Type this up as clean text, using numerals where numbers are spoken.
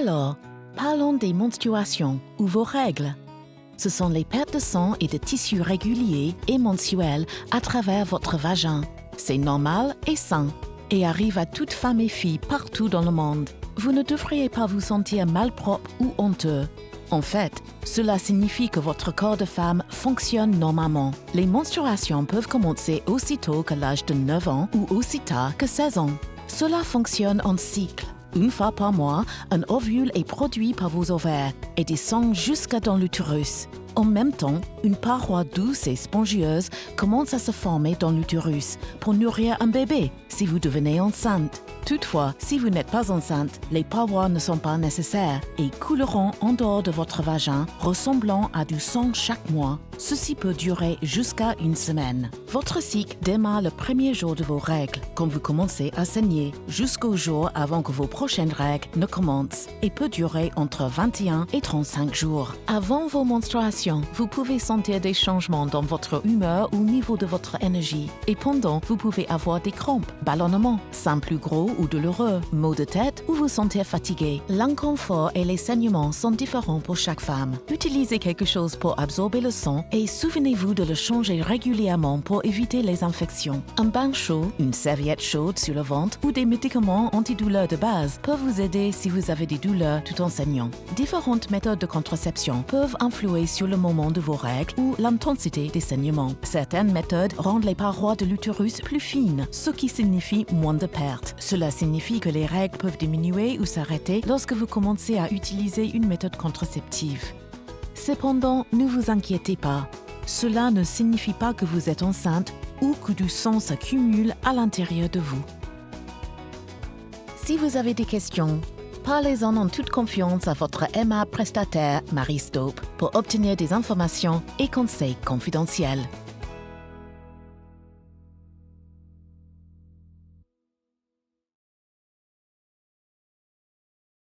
Alors, parlons des menstruations ou vos règles. Ce sont les pertes de sang et de tissus réguliers et mensuels à travers votre vagin. C'est normal et sain et arrive à toute femme et fille partout dans le monde. Vous ne devriez pas vous sentir malpropre ou honteux. En fait, cela signifie que votre corps de femme fonctionne normalement. Les menstruations peuvent commencer aussitôt que l'âge de 9 ans ou aussi tard que 16 ans. Cela fonctionne en cycle. Une fois par mois, un ovule est produit par vos ovaires et descend jusque dans l'utérus. En même temps, une paroi douce et spongieuse commence à se former dans l'utérus pour nourrir un bébé si vous devenez enceinte. Toutefois, si vous n'êtes pas enceinte, les parois ne sont pas nécessaires et couleront en dehors de votre vagin, ressemblant à du sang chaque mois. Ceci peut durer jusqu'à une semaine. Votre cycle démarre le premier jour de vos règles, quand vous commencez à saigner, jusqu'au jour avant que vos prochaines règles ne commencent, et peut durer entre 21 et 35 jours. Avant vos menstruations, vous pouvez sentir des changements dans votre humeur ou au niveau de votre énergie. Et pendant, vous pouvez avoir des crampes, ballonnements, seins plus gros ou douloureux, maux de tête ou vous sentir fatigué. L'inconfort et les saignements sont différents pour chaque femme. Utilisez quelque chose pour absorber le sang et souvenez-vous de le changer régulièrement pour éviter les infections. Un bain chaud, une serviette chaude sur le ventre ou des médicaments antidouleurs de base peuvent vous aider si vous avez des douleurs tout en saignant. Différentes méthodes de contraception peuvent influer sur le moment de vos règles ou l'intensité des saignements. Certaines méthodes rendent les parois de l'utérus plus fines, ce qui signifie moins de pertes. Cela signifie que les règles peuvent diminuer ou s'arrêter lorsque vous commencez à utiliser une méthode contraceptive. Cependant, ne vous inquiétez pas. Cela ne signifie pas que vous êtes enceinte ou que du sang s'accumule à l'intérieur de vous. Si vous avez des questions, parlez-en en toute confiance à votre aimable prestataire Marie Staupe pour obtenir des informations et conseils confidentiels.